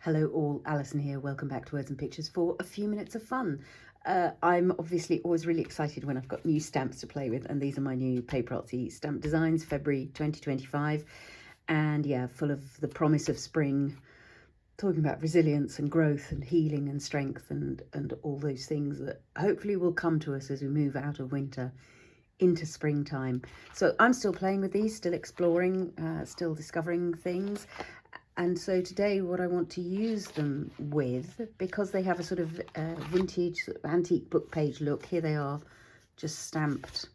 Hello all, Alison here. Welcome back to Words and Pictures for a few minutes of fun. I'm obviously always really excited when I've got new stamps to play with, and these are my new PaperArtsy stamp designs, February 2025. And yeah, full of the promise of spring, talking about resilience and growth and healing and strength and all those things that hopefully will come to us as we move out of winter into springtime. So I'm still playing with these, still exploring, still discovering things. And so today what I want to use them with, because they have a sort of vintage antique book page look, here they are just stamped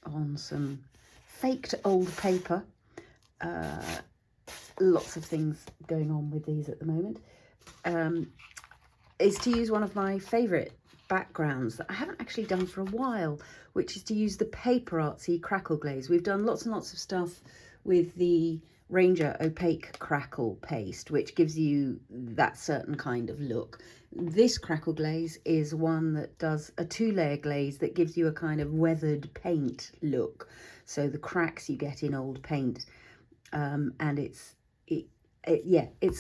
on some faked old paper. Lots of things going on with these at the moment, is to use one of my favourite backgrounds that I haven't actually done for a while, which is to use the PaperArtsy Crackle Glaze. We've done lots and lots of stuff with the Ranger opaque crackle paste, which gives you that certain kind of look. This crackle glaze is one that does a two-layer glaze that gives you a kind of weathered paint look, so the cracks you get in old paint, and it's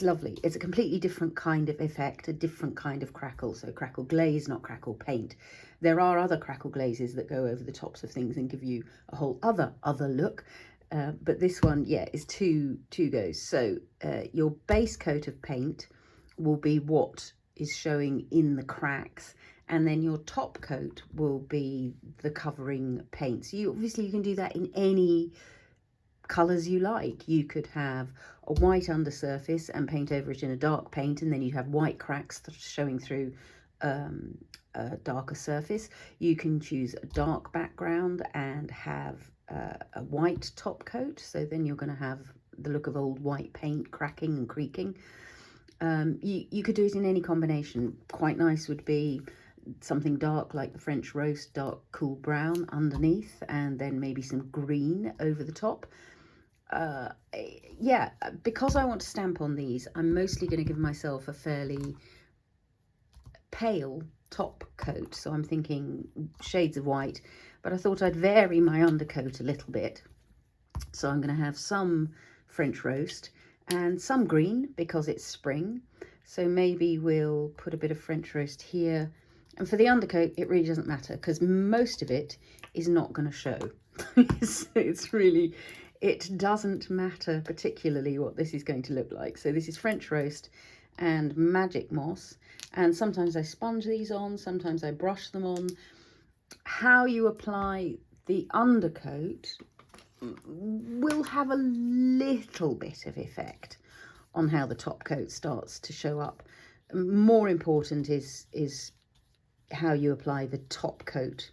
lovely. It's a completely different kind of effect, a different kind of crackle. So crackle glaze, not crackle paint. There are other crackle glazes that go over the tops of things and give you a whole other look. But this one, yeah, is two goes. So your base coat of paint will be what is showing in the cracks, and then your top coat will be the covering paint. So you can do that in any colours you like. You could have a white undersurface and paint over it in a dark paint, and then you have white cracks showing through a darker surface. You can choose a dark background and have a white top coat, so then you're going to have the look of old white paint cracking and creaking. You could do it in any combination. Quite nice would be something dark like the French roast, dark cool brown underneath, and then maybe some green over the top. Yeah, because I want to stamp on these, I'm mostly going to give myself a fairly pale top coat, so I'm thinking shades of white, but I thought I'd vary my undercoat a little bit. So I'm going to have some French roast and some green because it's spring, so maybe we'll put a bit of French roast here. And for the undercoat, it really doesn't matter because most of it is not going to show. It doesn't matter particularly what this is going to look like. So this is French roast and magic moss, and sometimes I sponge these on, sometimes I brush them on. How you apply the undercoat will have a little bit of effect on how the top coat starts to show up. More important is how you apply the top coat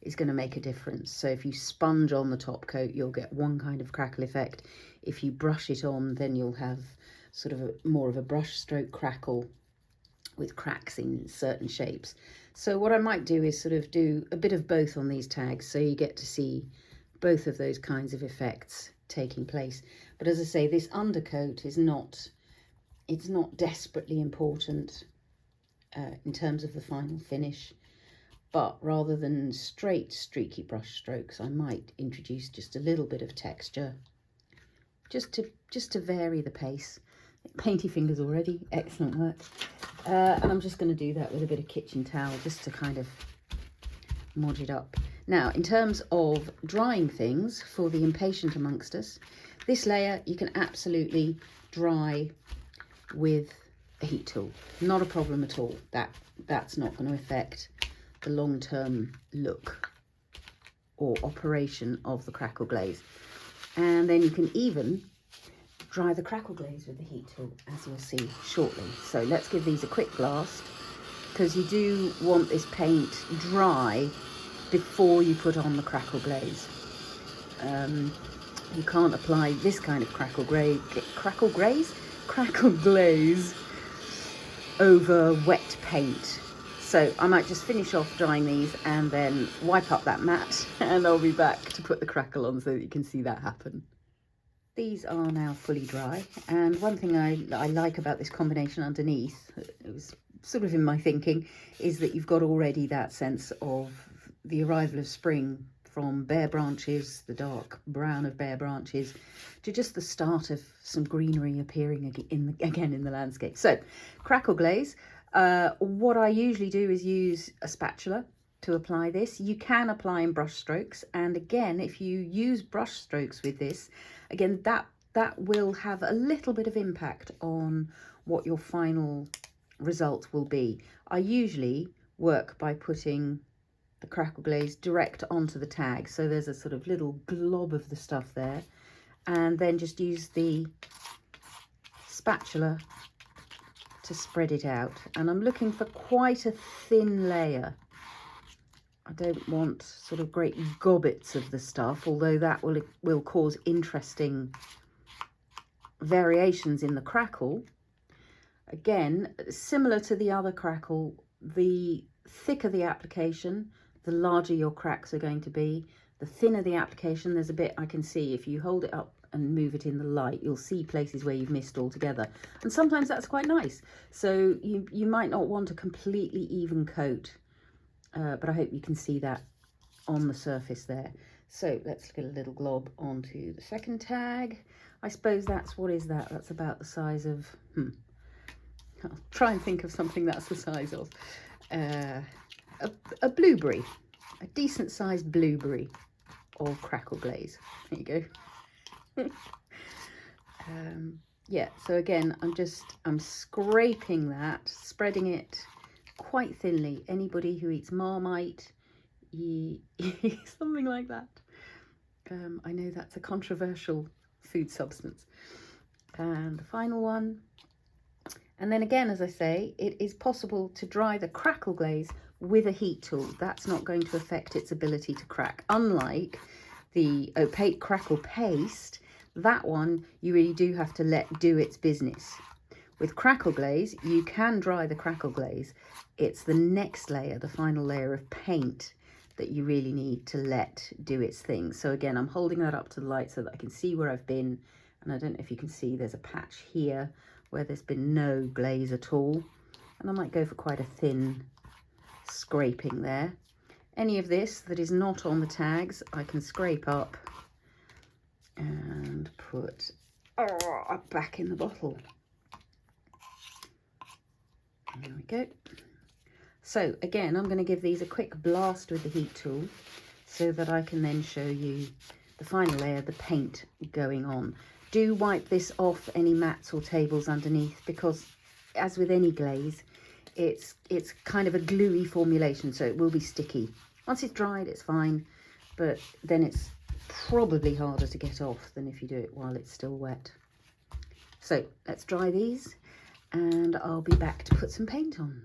is going to make a difference. So if you sponge on the top coat, you'll get one kind of crackle effect. If you brush it on, then you'll have sort of more of a brush stroke crackle with cracks in certain shapes. So what I might do is sort of do a bit of both on these tags, so you get to see both of those kinds of effects taking place. But as I say, this undercoat is not, it's not desperately important in terms of the final finish, but rather than straight streaky brush strokes, I might introduce just a little bit of texture just to vary the pace. Painty fingers already, excellent work. And I'm just going to do that with a bit of kitchen towel just to kind of mod it up. Now, in terms of drying things for the impatient amongst us, this layer you can absolutely dry with a heat tool. Not a problem at all. That's not going to affect the long-term look or operation of the crackle glaze. And then you can even dry the crackle glaze with the heat tool, as you'll see shortly. So let's give these a quick blast, because you do want this paint dry before you put on the crackle glaze. You can't apply this kind of crackle glaze over wet paint. So I might just finish off drying these and then wipe up that mat, and I'll be back to put the crackle on so that you can see that happen. These are now fully dry, and one thing I like about this combination underneath, it was sort of in my thinking, is that you've got already that sense of the arrival of spring from bare branches, the dark brown of bare branches, to just the start of some greenery appearing again in the landscape. So, crackle glaze. What I usually do is use a spatula to apply this. You can apply in brush strokes, and again, if you use brush strokes with this, again, that will have a little bit of impact on what your final result will be. I usually work by putting the crackle glaze direct onto the tag, so there's a sort of little glob of the stuff there, and then just use the spatula to spread it out. And I'm looking for quite a thin layer. I don't want sort of great gobbets of the stuff, although that will cause interesting variations in the crackle. Again, similar to the other crackle, the thicker the application, the larger your cracks are going to be. The thinner the application, there's a bit I can see, if you hold it up and move it in the light, you'll see places where you've missed altogether. And sometimes that's quite nice. So you might not want a completely even coat, but I hope you can see that on the surface there. So let's get a little glob onto the second tag. I suppose what is that? That's about the size of, I'll try and think of something that's the size of a blueberry, a decent sized blueberry of crackle glaze. There you go. Yeah, so again, I'm scraping that, spreading it quite thinly. Anybody who eats Marmite, something like that. I know that's a controversial food substance. And the final one. And then again, as I say, it is possible to dry the crackle glaze with a heat tool. That's not going to affect its ability to crack. Unlike the opaque crackle paste, that one you really do have to let do its business. With crackle glaze, you can dry the crackle glaze. It's the next layer, the final layer of paint, that you really need to let do its thing. So again, I'm holding that up to the light so that I can see where I've been. And I don't know if you can see, there's a patch here where there's been no glaze at all. And I might go for quite a thin scraping there. Any of this that is not on the tags, I can scrape up and put back in the bottle. There we go. So again, I'm going to give these a quick blast with the heat tool so that I can then show you the final layer, the paint going on. Do wipe this off any mats or tables underneath, because as with any glaze, it's kind of a gluey formulation, so it will be sticky. Once it's dried, it's fine, but then it's probably harder to get off than if you do it while it's still wet. So let's dry these and I'll be back to put some paint on.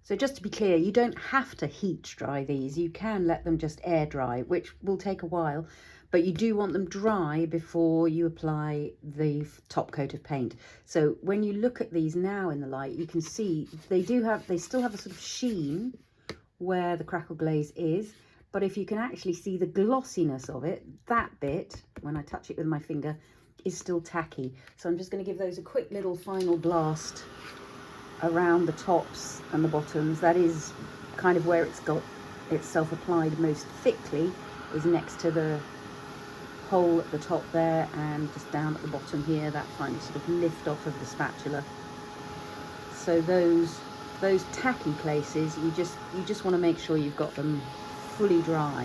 So just to be clear, you don't have to heat dry these. You can let them just air dry, which will take a while, but you do want them dry before you apply the top coat of paint. So when you look at these now in the light, you can see they still have a sort of sheen where the crackle glaze is, but if you can actually see the glossiness of it, that bit, when I touch it with my finger, is still tacky. So I'm just going to give those a quick little final blast around the tops and the bottoms. That is kind of where it's got itself applied most thickly, is next to the hole at the top there, and just down at the bottom here, that final sort of lift off of the spatula. So those tacky places, you just want to make sure you've got them fully dry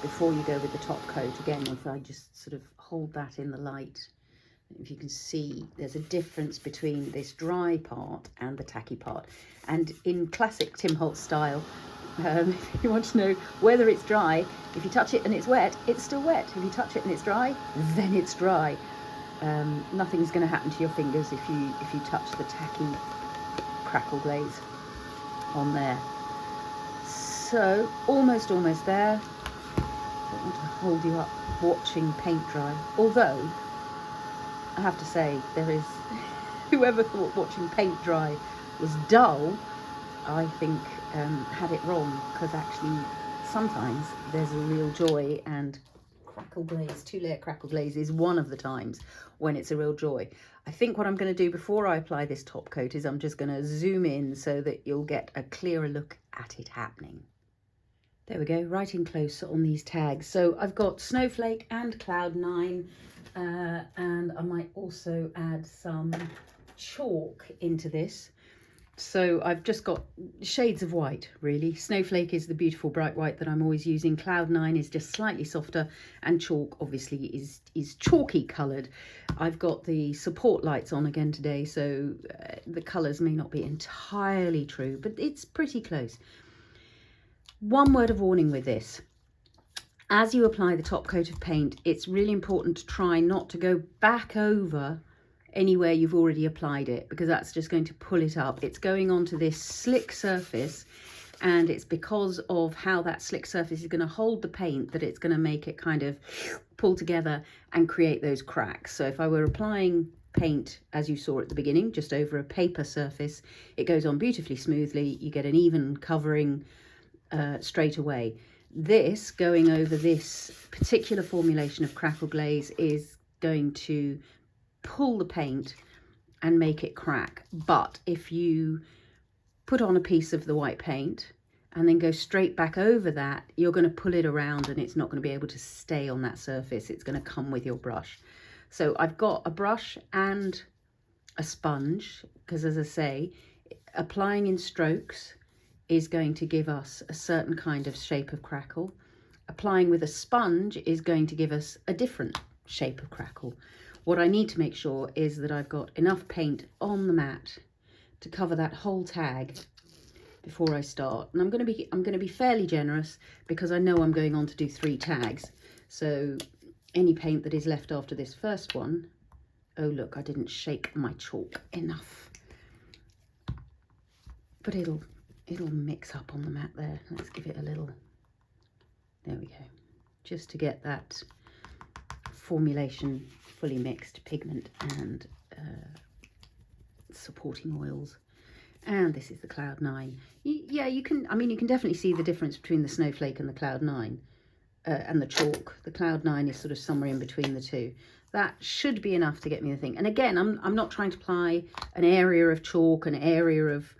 before you go with the top coat. Again, if I just sort of hold that in the light, if you can see, there's a difference between this dry part and the tacky part. And in classic Tim Holtz style, if you want to know whether it's dry, if you touch it and it's wet, it's still wet. If you touch it and it's dry, then it's dry. Nothing's going to happen to your fingers if you touch the tacky crackle glaze on there. So almost there. I don't want to hold you up watching paint dry, although I have to say, there is, whoever thought watching paint dry was dull, I think had it wrong, because actually sometimes there's a real joy, and crackle glaze, 2-layer crackle glaze is one of the times when it's a real joy. I think what I'm going to do before I apply this top coat is I'm just going to zoom in so that you'll get a clearer look at it happening. There we go, right in close on these tags. So I've got Snowflake and Cloud9, and I might also add some chalk into this. So I've just got shades of white, really. Snowflake is the beautiful bright white that I'm always using. Cloud9 is just slightly softer, and chalk obviously is chalky coloured. I've got the support lights on again today, so the colours may not be entirely true, but it's pretty close. One word of warning with this. As you apply the top coat of paint, it's really important to try not to go back over anywhere you've already applied it, because that's just going to pull it up. It's going onto this slick surface, and it's because of how that slick surface is going to hold the paint that it's going to make it kind of pull together and create those cracks. So if I were applying paint, as you saw at the beginning, just over a paper surface, it goes on beautifully smoothly. You get an even covering straight away. This going over this particular formulation of Crackle Glaze is going to pull the paint and make it crack. But if you put on a piece of the white paint and then go straight back over that, you're going to pull it around and it's not going to be able to stay on that surface. It's going to come with your brush. So I've got a brush and a sponge, because as I say, applying in strokes is going to give us a certain kind of shape of crackle. Applying with a sponge is going to give us a different shape of crackle. What I need to make sure is that I've got enough paint on the mat to cover that whole tag before I start. And I'm going to be fairly generous, because I know I'm going on to do 3 tags. So any paint that is left after this first one, oh look, I didn't shake my chalk enough. But it'll mix up on the mat there. Let's give it a little, there we go. Just to get that formulation fully mixed, pigment and supporting oils. And this is the Cloud9. Yeah, you can definitely see the difference between the Snowflake and the Cloud9 and the chalk. The Cloud9 is sort of somewhere in between the two. That should be enough to get me the thing. And again, I'm not trying to apply an area of chalk, an area of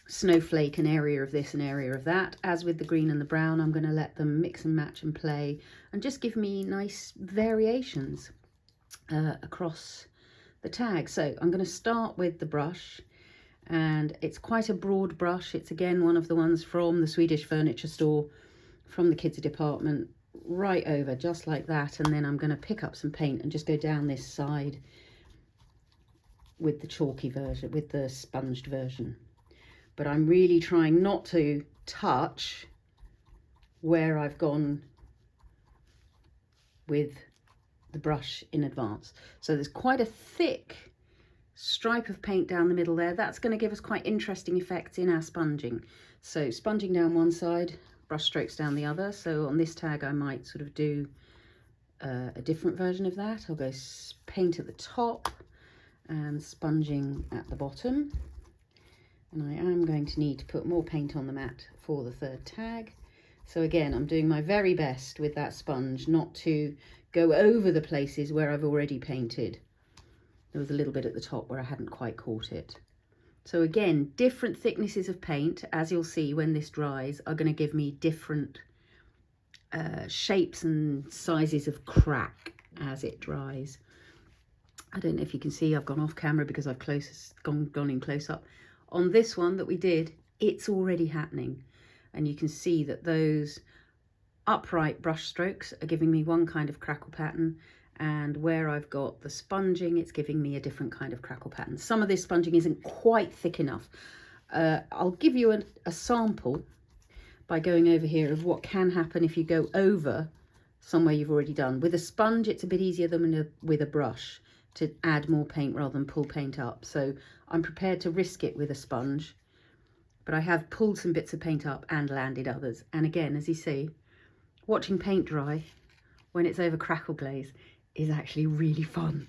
Snowflake, an area of this, an area of that. As with the green and the brown, I'm going to let them mix and match and play and just give me nice variations across the tag. So I'm going to start with the brush, and it's quite a broad brush. It's again one of the ones from the Swedish furniture store, from the kids department, right over just like that. And then I'm going to pick up some paint and just go down this side with the chalky version, with the sponged version. But I'm really trying not to touch where I've gone with the brush in advance. So there's quite a thick stripe of paint down the middle there. That's going to give us quite interesting effects in our sponging. So sponging down one side, brush strokes down the other. So on this tag I might sort of do a different version of that. I'll go paint at the top and sponging at the bottom. And I am going to need to put more paint on the mat for the 3rd tag. So again, I'm doing my very best with that sponge not to go over the places where I've already painted. There was a little bit at the top where I hadn't quite caught it. So again, different thicknesses of paint, as you'll see when this dries, are going to give me different shapes and sizes of crack as it dries. I don't know if you can see, I've gone off camera because I've gone in close up. On this one that we did, it's already happening, and you can see that those upright brush strokes are giving me one kind of crackle pattern, and where I've got the sponging, it's giving me a different kind of crackle pattern. Some of this sponging isn't quite thick enough. I'll give you a sample by going over here of what can happen if you go over somewhere you've already done. With a sponge, it's a bit easier than with a brush to add more paint rather than pull paint up. So I'm prepared to risk it with a sponge, but I have pulled some bits of paint up and landed others. And again, as you see, watching paint dry when it's over Crackle Glaze is actually really fun.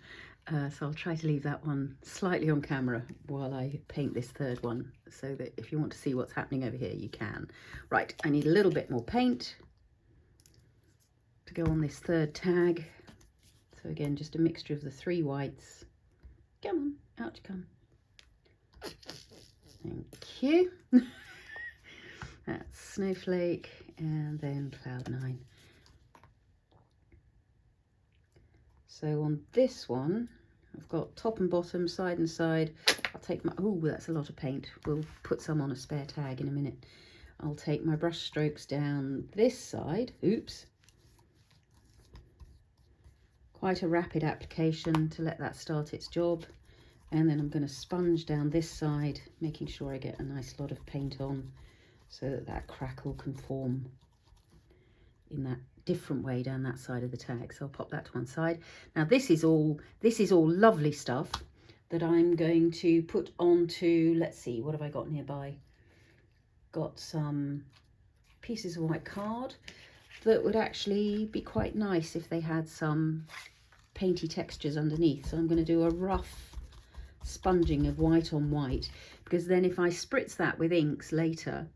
So I'll try to leave that one slightly on camera while I paint this 3rd one, so that if you want to see what's happening over here, you can. Right, I need a little bit more paint to go on this 3rd tag. So again, just a mixture of the 3 whites. Come on, out you come. Thank you. That's Snowflake and then cloud 9. So on this one, I've got top and bottom, side and side. I'll take my, oh, that's a lot of paint. We'll put some on a spare tag in a minute. I'll take my brush strokes down this side. Oops. Quite a rapid application to let that start its job. And then I'm going to sponge down this side, making sure I get a nice lot of paint on so that that crackle can form in that different way down that side of the tag. So I'll pop that to one side. Now this is all lovely stuff that I'm going to put onto, let's see, what have I got nearby? Got some pieces of white card that would actually be quite nice if they had some painty textures underneath. So I'm going to do a rough sponging of white on white, because then if I spritz that with inks later,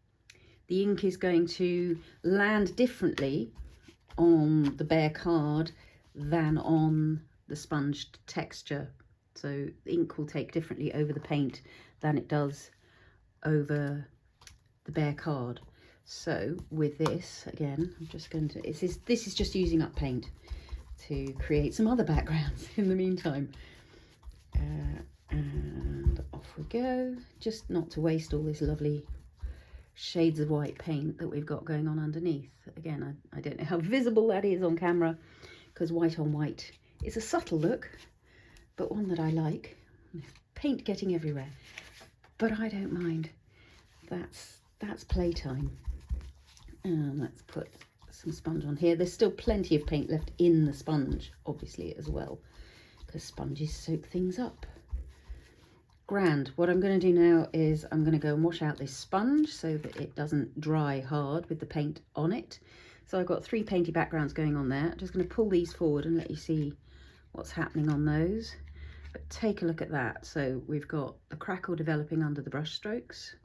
the ink is going to land differently on the bare card than on the sponged texture. So the ink will take differently over the paint than it does over the bare card. So with this, again, I'm just going to, this is just using up paint to create some other backgrounds in the meantime. And off we go, just not to waste all this lovely shades of white paint that we've got going on underneath. Again, I don't know how visible that is on camera, because white on white is a subtle look, but one that I like. Paint getting everywhere, but I don't mind. That's playtime. And let's put some sponge on here. There's still plenty of paint left in the sponge, obviously, as well, because sponges soak things up. Grand. What I'm going to do now is I'm going to go and wash out this sponge so that it doesn't dry hard with the paint on it. So I've got 3 painty backgrounds going on there. I'm just going to pull these forward and let you see what's happening on those. But take a look at that. So we've got the crackle developing under the brush strokes.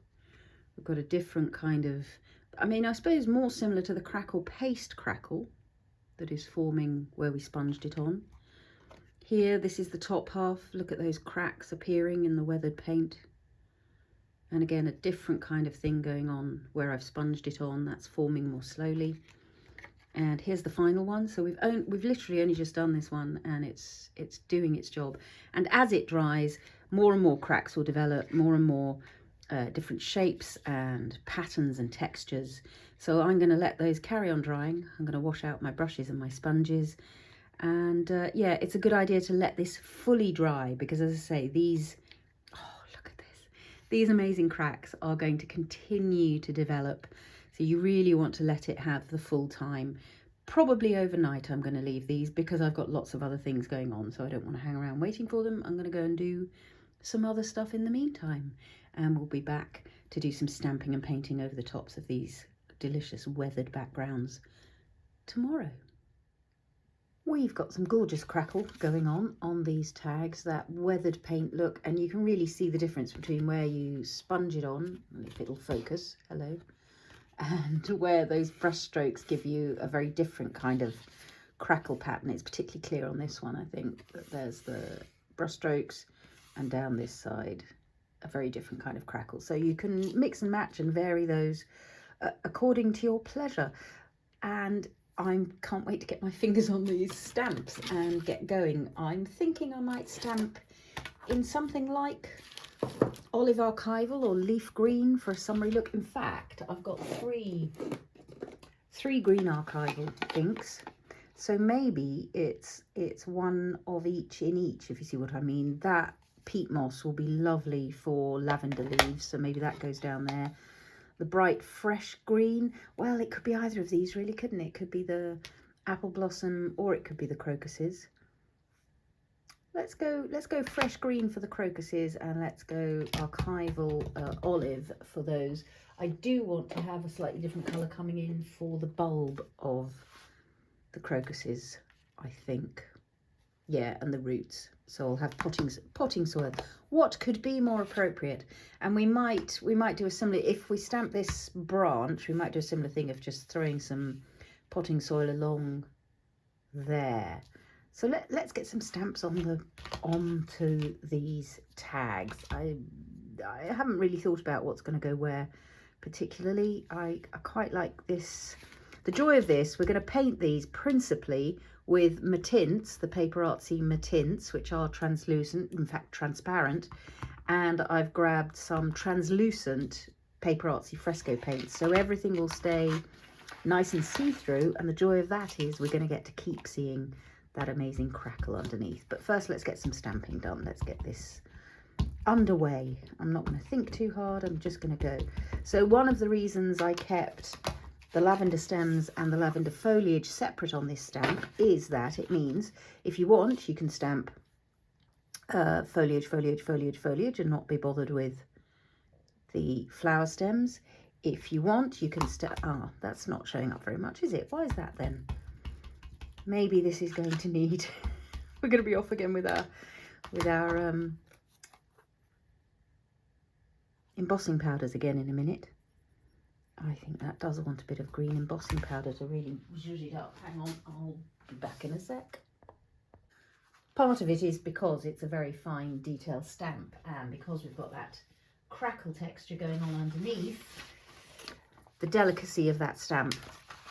We've got a different kind of, I mean, I suppose more similar to the crackle paste crackle that is forming where we sponged it on. Here, this is the top half. Look at those cracks appearing in the weathered paint. And again, a different kind of thing going on where I've sponged it on. That's forming more slowly. And here's the final one. So we've literally only just done this one, and it's doing its job. And as it dries, more and more cracks will develop, more and more different shapes and patterns and textures. So I'm going to let those carry on drying. I'm going to wash out my brushes and my sponges. And yeah, it's a good idea to let this fully dry, because as I say, these, oh, look at this, these amazing cracks are going to continue to develop. So you really want to let it have the full time. Probably overnight I'm going to leave these, because I've got lots of other things going on, so I don't want to hang around waiting for them. I'm going to go and do some other stuff in the meantime, and we'll be back to do some stamping and painting over the tops of these delicious weathered backgrounds tomorrow. We've got some gorgeous crackle going on these tags, that weathered paint look, and you can really see the difference between where you sponge it on, if it'll focus, hello, and where those brush strokes give you a very different kind of crackle pattern. It's particularly clear on this one, I think, that there's the brush strokes, and down this side, a very different kind of crackle. So you can mix and match and vary those according to your pleasure. And I can't wait to get my fingers on these stamps and get going. I'm thinking I might stamp in something like olive archival or leaf green for a summery look. In fact, I've got three green archival inks. So maybe it's one of each in each, if you see what I mean. That peat moss will be lovely for lavender leaves, so maybe that goes down there. The bright fresh green, well, it could be either of these really, couldn't it? It could be the apple blossom, or it could be the crocuses. Let's go fresh green for the crocuses, and let's go archival olive for those. I do want to have a slightly different colour coming in for the bulb of the crocuses, I think. Yeah, and the roots. So I'll have potting soil. What could be more appropriate? And we might do a similar, if we stamp this branch, we might do a similar thing of just throwing some potting soil along there. So let's get some stamps onto these tags. I haven't really thought about what's going to go where particularly. I quite like this The joy of this, we're going to paint these principally with Mattints, the PaperArtsy Mattints, which are translucent, in fact transparent, and I've grabbed some translucent PaperArtsy Fresco paints, so everything will stay nice and see-through, and the joy of that is we're going to get to keep seeing that amazing crackle underneath. But first, let's get some stamping done. Let's get this underway. I'm not going to think too hard, I'm just going to go. So one of the reasons I kept the lavender stems and the lavender foliage separate on this stamp is that it means if you want, you can stamp foliage, foliage, foliage, foliage and not be bothered with the flower stems. If you want, you can that's not showing up very much, is it? Why is that then? Maybe this is going to need we're going to be off again with our embossing powders again in a minute. I think that does want a bit of green embossing powder to really zhuzh it up. Hang on, I'll be back in a sec. Part of it is because it's a very fine detail stamp, and because we've got that crackle texture going on underneath, the delicacy of that stamp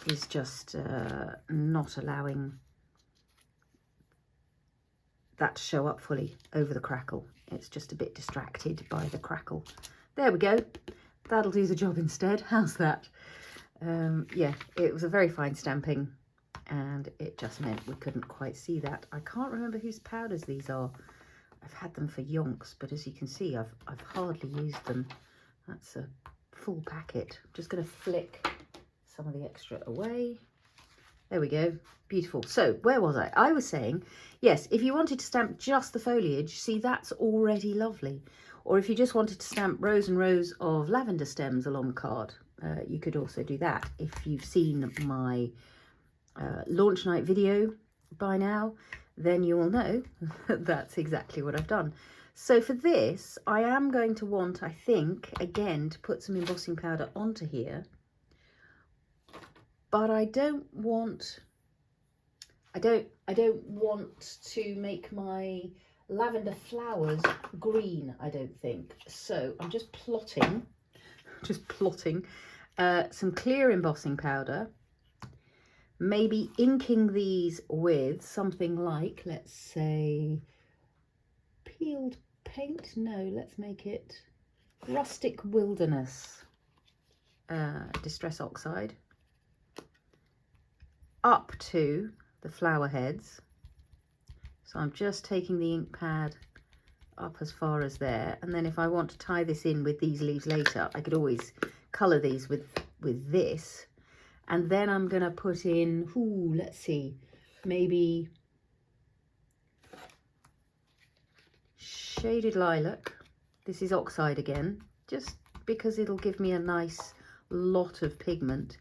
is just not allowing that to show up fully over the crackle. It's just a bit distracted by the crackle. There we go. That'll do the job instead. How's that? Yeah, it was a very fine stamping, and it just meant we couldn't quite see that. I can't remember whose powders these are. I've had them for yonks, but as you can see, I've hardly used them. That's a full packet. I'm just going to flick some of the extra away. There we go. Beautiful. So where was I? I was saying, yes, if you wanted to stamp just the foliage, see, that's already lovely. Or if you just wanted to stamp rows and rows of lavender stems along the card, you could also do that. If you've seen my launch night video by now, then you will know that's exactly what I've done. So for this, I am going to want, I think, again, to put some embossing powder onto here. But I don't want to make my lavender flowers green, I don't think. So I'm just plotting some clear embossing powder, maybe inking these with something like, let's say, peeled paint. No, let's make it rustic wilderness distress oxide up to the flower heads. So I'm just taking the ink pad up as far as there, and then if I want to tie this in with these leaves later, I could always colour these with this. And then I'm going to put in, let's see, maybe shaded lilac. This is oxide again, just because it'll give me a nice lot of pigment.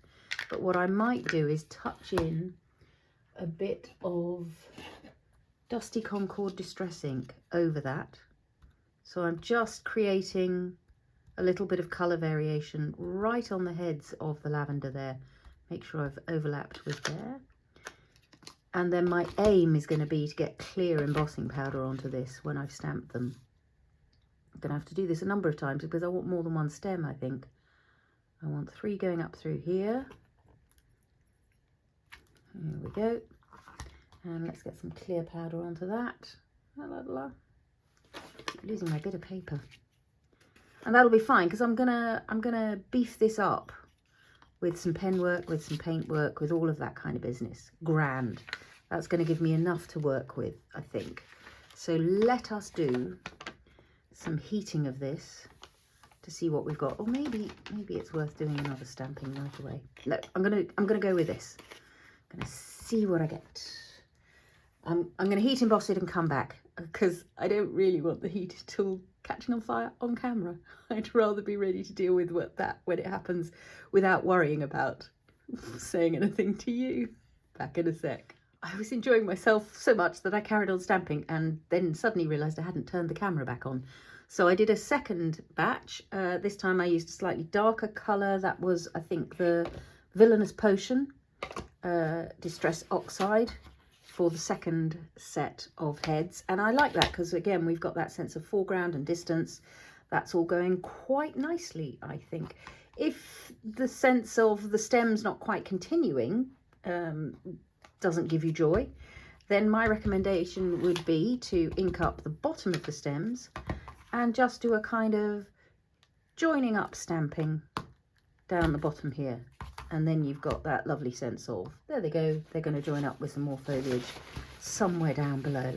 But what I might do is touch in a bit of Dusty Concord Distress ink over that. So I'm just creating a little bit of colour variation right on the heads of the lavender there. Make sure I've overlapped with there. And then my aim is going to be to get clear embossing powder onto this when I've stamped them. I'm going to have to do this a number of times because I want more than one stem, I think. I want 3 going up through here. There we go. And let's get some clear powder onto that. Keep losing my bit of paper. And that'll be fine because I'm gonna beef this up with some pen work, with some paint work, with all of that kind of business. Grand. That's going to give me enough to work with, I think. So let us do some heating of this to see what we've got. Or maybe it's worth doing another stamping right away. No, I'm gonna go with this. I'm gonna see what I get. I'm gonna heat emboss it and come back because I don't really want the heated tool catching on fire on camera. I'd rather be ready to deal with that when it happens without worrying about saying anything to you. Back in a sec. I was enjoying myself so much that I carried on stamping and then suddenly realised I hadn't turned the camera back on. So I did a second batch. This time I used a slightly darker colour. That was, I think, the Villainous Potion Distress Oxide for the second set of heads. And I like that because, again, we've got that sense of foreground and distance. That's all going quite nicely, I think. If the sense of the stem's not quite continuing doesn't give you joy, then my recommendation would be to ink up the bottom of the stems and just do a kind of joining up stamping down the bottom here. And then you've got that lovely sense of, there they go, they're going to join up with some more foliage somewhere down below.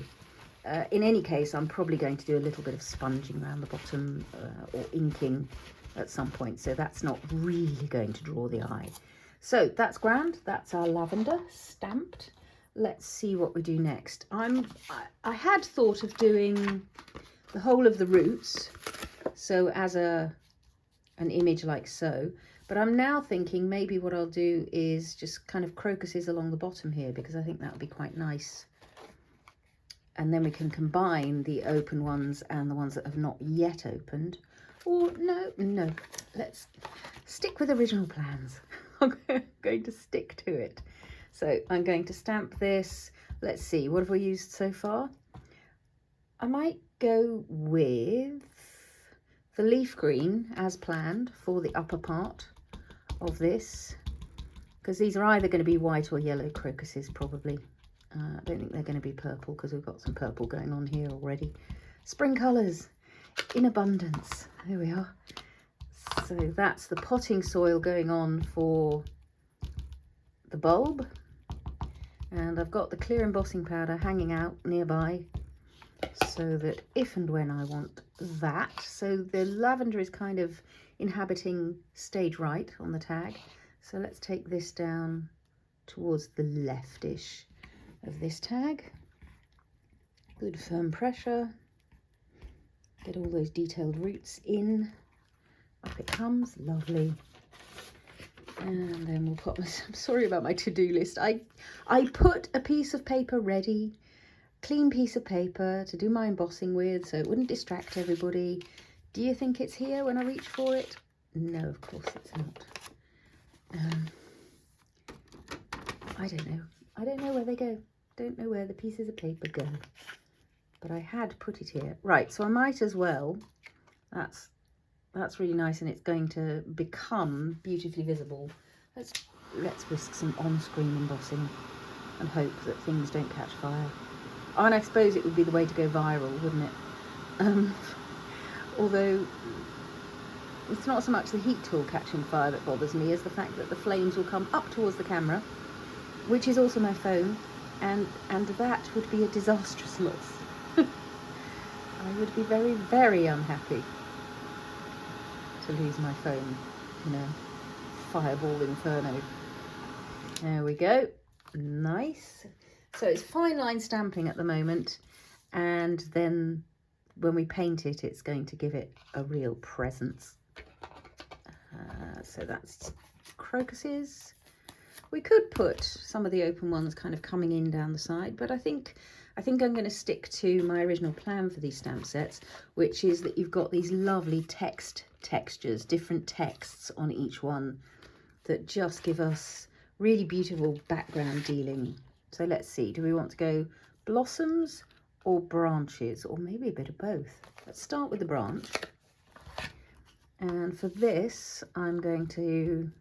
In any case, I'm probably going to do a little bit of sponging around the bottom or inking at some point, so that's not really going to draw the eye. So that's grand, that's our lavender stamped. Let's see what we do next. I had thought of doing the whole of the roots, so as an image like so, but I'm now thinking maybe what I'll do is just kind of crocuses along the bottom here, because I think that would be quite nice. And then we can combine the open ones and the ones that have not yet opened. Or no, let's stick with original plans. I'm going to stick to it. So I'm going to stamp this. Let's see, what have we used so far? I might go with the leaf green as planned for the upper part of this, because these are either going to be white or yellow crocuses probably. I don't think they're going to be purple because we've got some purple going on here already. Spring colours in abundance. There we are. So that's the potting soil going on for the bulb. And I've got the clear embossing powder hanging out nearby so that if and when I want that. So the lavender is kind of inhabiting stage right on the tag. So let's take this down towards the leftish of this tag. Good firm pressure. Get all those detailed roots in. Up it comes, lovely. And then we'll put, I'm sorry about my to-do list. I put a piece of paper ready, clean piece of paper to do my embossing with so it wouldn't distract everybody. Do you think it's here when I reach for it? No, of course it's not. I don't know. I don't know where they go. Don't know where the pieces of paper go. But I had put it here. Right, so I might as well. That's really nice, and it's going to become beautifully visible. Let's risk some on-screen embossing and hope that things don't catch fire. Oh, and I suppose it would be the way to go viral, wouldn't it? Although it's not so much the heat tool catching fire that bothers me as the fact that the flames will come up towards the camera, which is also my phone, and that would be a disastrous loss. I would be very, very unhappy to lose my phone in a fireball inferno. There we go. Nice. So it's fine line stamping at the moment, and then when we paint it, it's going to give it a real presence. So that's crocuses. We could put some of the open ones kind of coming in down the side, but I think I'm going to stick to my original plan for these stamp sets, which is that you've got these lovely textures, different texts on each one that just give us really beautiful background dealing. So let's see, do we want to go blossoms or branches, or maybe a bit of both? Let's start with the branch. And for this, I'm going to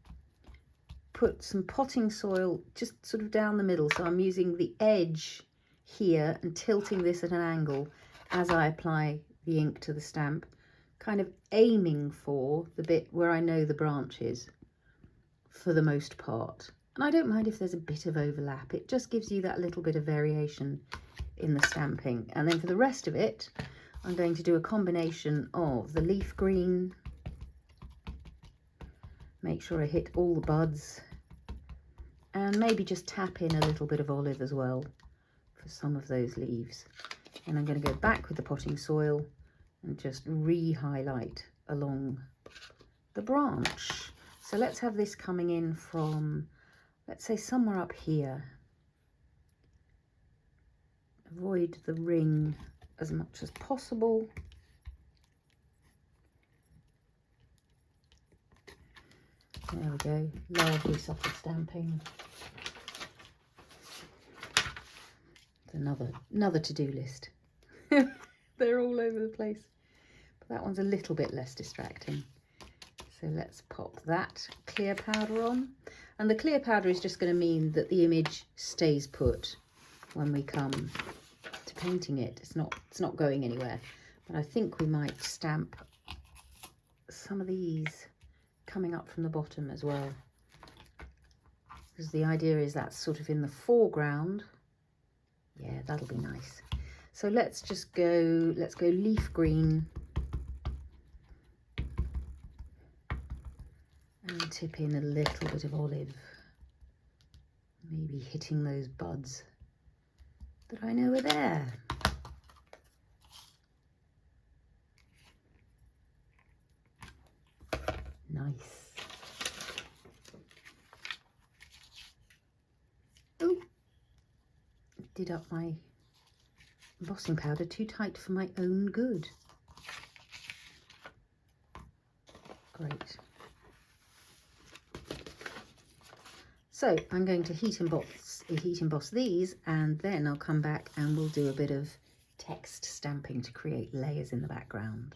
put some potting soil just sort of down the middle. So I'm using the edge here and tilting this at an angle as I apply the ink to the stamp, kind of aiming for the bit where I know the branch is for the most part. And I don't mind if there's a bit of overlap. It just gives you that little bit of variation in the stamping. And then for the rest of it, I'm going to do a combination of the leaf green. Make sure I hit all the buds, and maybe just tap in a little bit of olive as well for some of those leaves. And I'm going to go back with the potting soil and just re-highlight along the branch. So let's have this coming in from, let's say, somewhere up here. Avoid the ring as much as possible. There we go, lovely soft stamping. Another to-do list. They're all over the place, but that one's a little bit less distracting. So let's pop that clear powder on. And the clear powder is just going to mean that the image stays put when we come to painting it. It's not going anywhere. But I think we might stamp some of these coming up from the bottom as well. Because the idea is that's sort of in the foreground. Yeah, that'll be nice. So let's go leaf green. And tip in a little bit of olive, maybe hitting those buds that I know are there. Nice. Oh, did up my embossing powder too tight for my own good. Great. So I'm going to heat emboss these, and then I'll come back and we'll do a bit of text stamping to create layers in the background.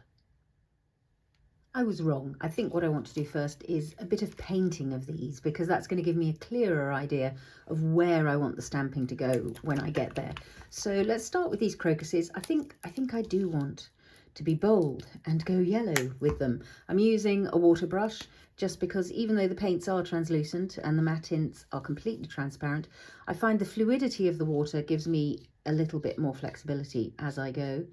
I was wrong. I think what I want to do first is a bit of painting of these, because that's going to give me a clearer idea of where I want the stamping to go when I get there. So let's start with these crocuses. I think I do want to be bold and go yellow with them. I'm using a water brush just because even though the paints are translucent and the Mattints are completely transparent, I find the fluidity of the water gives me a little bit more flexibility as I go,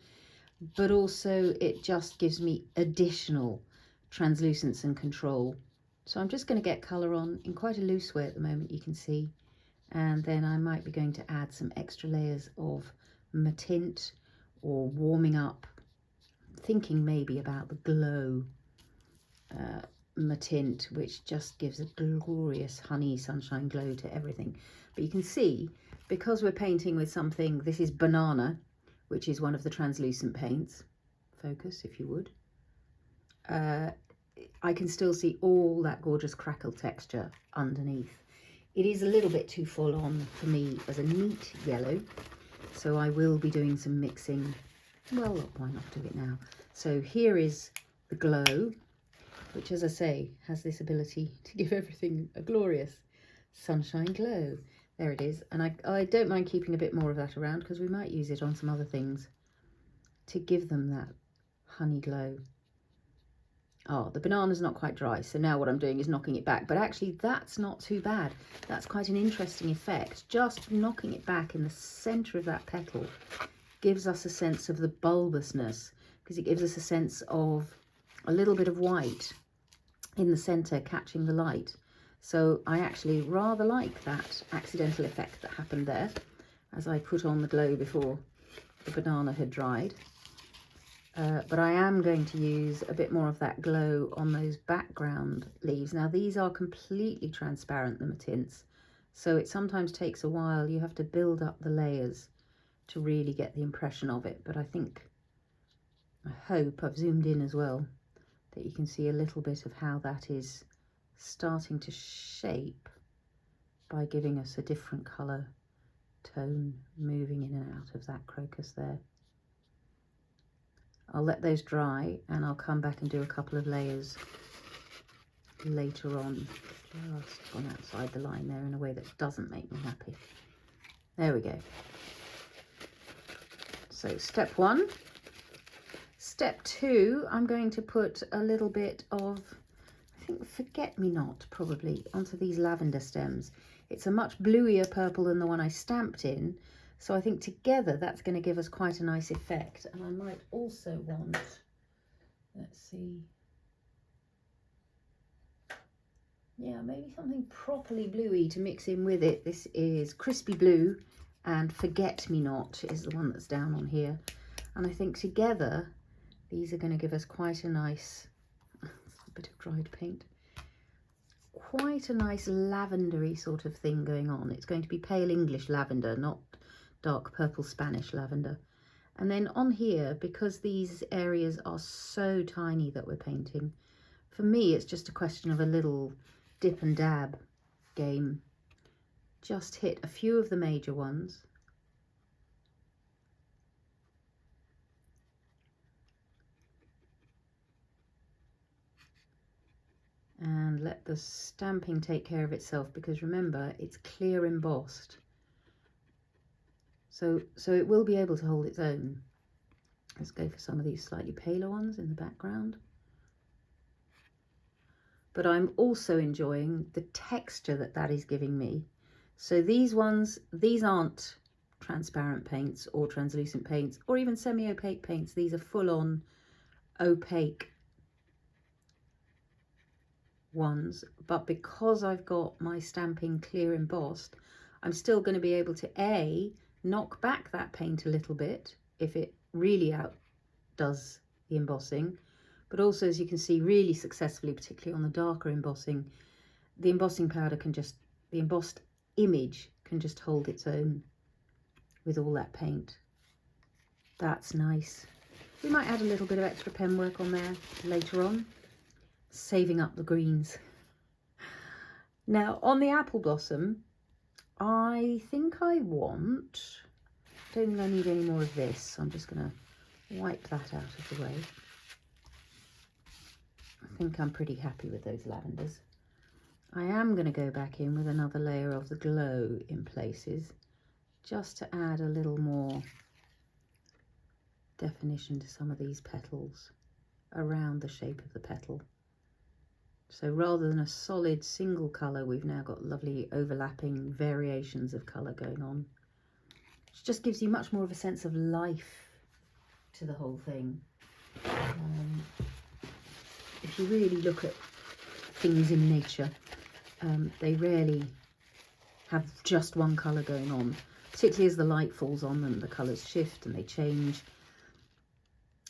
but also it just gives me additional translucence and control. So I'm just going to get colour on in quite a loose way at the moment, you can see, and then I might be going to add some extra layers of Mattint or warming up, thinking maybe about the glow Mattint, which just gives a glorious honey sunshine glow to everything. But you can see, because we're painting with something, this is Banana, which is one of the translucent paints. Focus if you would. I can still see all that gorgeous crackle texture underneath. It is a little bit too full on for me as a neat yellow, so I will be doing some mixing. Well, why not do it now? So here is the glow, which, as I say, has this ability to give everything a glorious sunshine glow. There it is. And I don't mind keeping a bit more of that around, because we might use it on some other things to give them that honey glow. Oh, the banana's not quite dry, so now what I'm doing is knocking it back. But actually, that's not too bad. That's quite an interesting effect. Just knocking it back in the centre of that petal gives us a sense of the bulbousness, because it gives us a sense of a little bit of white in the centre catching the light. So I actually rather like that accidental effect that happened there as I put on the glow before the banana had dried. But I am going to use a bit more of that glow on those background leaves. Now these are completely transparent, the Mattints, so it sometimes takes a while. You have to build up the layers to really get the impression of it. But I hope I've zoomed in as well, that you can see a little bit of how that is starting to shape by giving us a different colour tone moving in and out of that crocus there. I'll let those dry and I'll come back and do a couple of layers later on. Just gone outside the line there in a way that doesn't make me happy. There we go. So step one. Step two, I'm going to put a little bit of, I think, forget-me-not probably, onto these lavender stems. It's a much bluier purple than the one I stamped in, so I think together that's going to give us quite a nice effect. And I might also want, let's see, yeah, maybe something properly bluey to mix in with it. This is Crispy Blue, and Forget-me-not is the one that's down on here. And I think together these are going to give us quite a nice, a bit of dried paint, quite a nice lavendery sort of thing going on. It's going to be pale English lavender, not dark purple Spanish lavender. And then on here, because these areas are so tiny that we're painting, for me it's just a question of a little dip and dab game. Just hit a few of the major ones. let the stamping take care of itself, because remember, it's clear embossed. So it will be able to hold its own. Let's go for some of these slightly paler ones in the background. But I'm also enjoying the texture that is giving me. So these ones, these aren't transparent paints or translucent paints or even semi-opaque paints. These are full-on opaque ones, but because I've got my stamping clear embossed, I'm still going to be able to knock back that paint a little bit if it really outdoes the embossing, but also, as you can see, really successfully, particularly on the darker embossing, the embossing powder can just, the embossed image can just hold its own with all that paint. That's nice. We might add a little bit of extra pen work on there later on, saving up the greens. Now on the apple blossom, I think I don't think I need any more of this, so I'm just going to wipe that out of the way. I think I'm pretty happy with those lavenders. I am going to go back in with another layer of the glow in places, just to add a little more definition to some of these petals around the shape of the petal. So rather than a solid single colour, we've now got lovely overlapping variations of colour going on, which just gives you much more of a sense of life to the whole thing. If you really look at things in nature, they rarely have just one colour going on, particularly as the light falls on them, the colours shift and they change.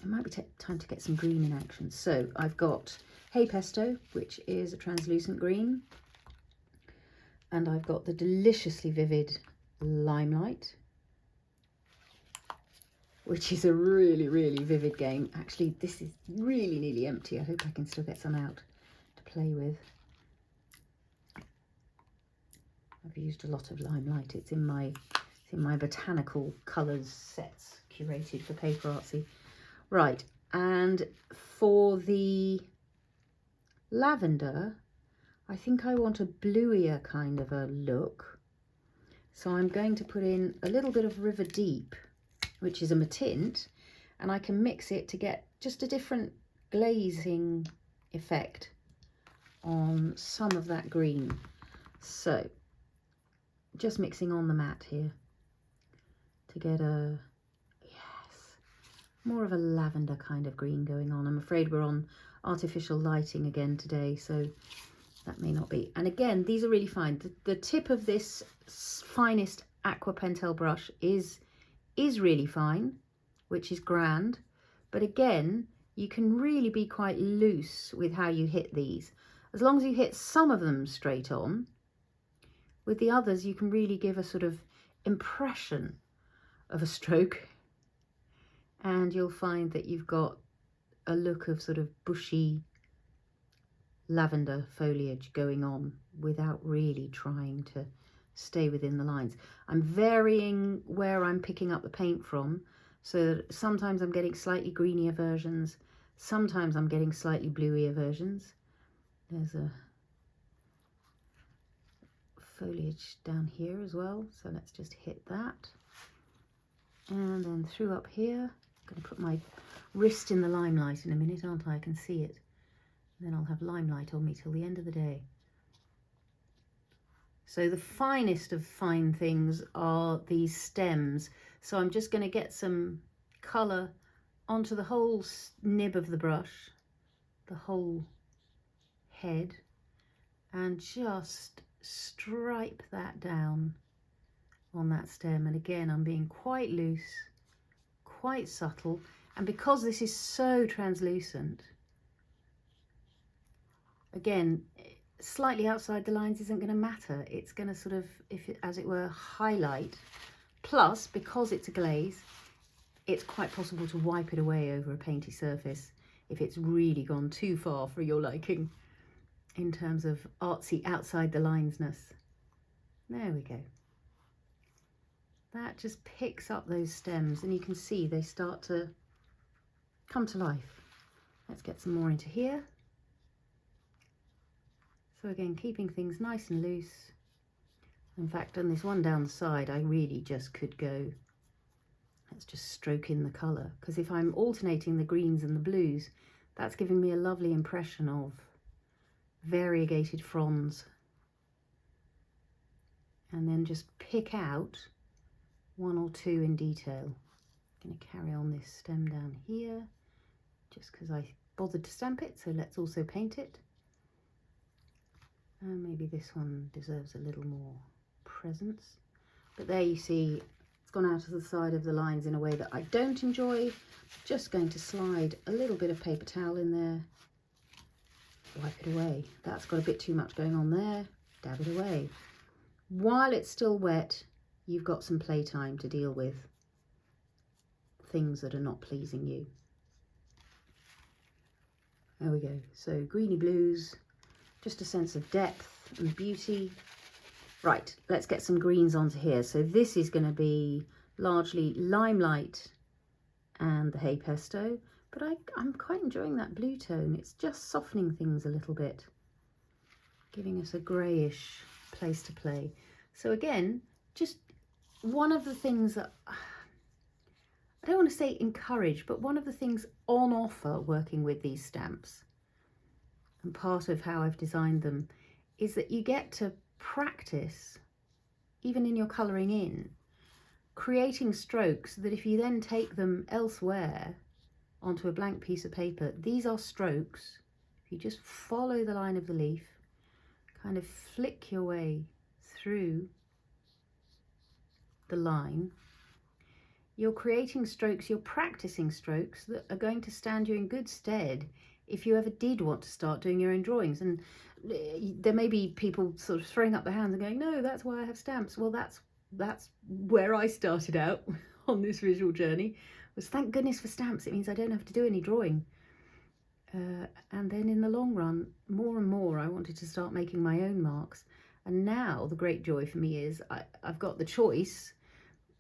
It might be time to get some green in action. So I've got Hey Pesto, which is a translucent green, and I've got the deliciously vivid Limelight, which is a really, really vivid game. Actually, this is really nearly empty. I hope I can still get some out to play with. I've used a lot of Limelight. It's in my botanical colours sets curated for PaperArtsy. Right, and for the lavender, I think I want a bluier kind of a look. So I'm going to put in a little bit of River Deep, which is a Mattint, and I can mix it to get just a different glazing effect on some of that green. So just mixing on the matte here to get a, yes, more of a lavender kind of green going on. I'm afraid we're on artificial lighting again today, so that may not be. And again, these are really fine. The tip of this finest aqua pentel brush is really fine, which is grand, but again, you can really be quite loose with how you hit these. As long as you hit some of them straight on, with the others you can really give a sort of impression of a stroke, and you'll find that you've got a look of sort of bushy lavender foliage going on without really trying to stay within the lines. I'm varying where I'm picking up the paint from, so that sometimes I'm getting slightly greenier versions, sometimes I'm getting slightly bluier versions. There's a foliage down here as well, so let's just hit that. And then through up here, I'm going to put my wrist in the Limelight in a minute, aren't I? I can see it. And then I'll have Limelight on me till the end of the day. So the finest of fine things are these stems. So I'm just going to get some colour onto the whole nib of the brush, the whole head, and just stripe that down on that stem. And again, I'm being quite loose, quite subtle, and because this is so translucent, again, slightly outside the lines isn't going to matter. It's going to sort of, as it were, highlight. Plus, because it's a glaze, it's quite possible to wipe it away over a painty surface if it's really gone too far for your liking in terms of artsy outside the linesness. There we go. That just picks up those stems, and you can see they start to come to life. Let's get some more into here. So again, keeping things nice and loose. In fact, on this one down the side, I really just could go, let's just stroke in the colour, because if I'm alternating the greens and the blues, that's giving me a lovely impression of variegated fronds. And then just pick out one or two in detail. I'm going to carry on this stem down here, just because I bothered to stamp it, so let's also paint it. And maybe this one deserves a little more presence. But there you see, it's gone out of the side of the lines in a way that I don't enjoy. Just going to slide a little bit of paper towel in there, wipe it away. That's got a bit too much going on there, dab it away. While it's still wet, you've got some playtime to deal with things that are not pleasing you. There we go. So greeny blues, just a sense of depth and beauty. Right, let's get some greens onto here. So this is going to be largely Limelight and the Hay Pesto, but I'm quite enjoying that blue tone. It's just softening things a little bit, giving us a greyish place to play. So again, just one of the things that I don't want to say encourage, but one of the things on offer working with these stamps, and part of how I've designed them, is that you get to practice, even in your colouring in, creating strokes that if you then take them elsewhere onto a blank piece of paper, these are strokes. If you just follow the line of the leaf, kind of flick your way through the line, you're creating strokes, you're practicing strokes that are going to stand you in good stead if you ever did want to start doing your own drawings. And there may be people sort of throwing up their hands and going, no, that's why I have stamps. Well, that's where I started out on this visual journey, was thank goodness for stamps. It means I don't have to do any drawing. And then in the long run, more and more, I wanted to start making my own marks. And now the great joy for me is I've got the choice.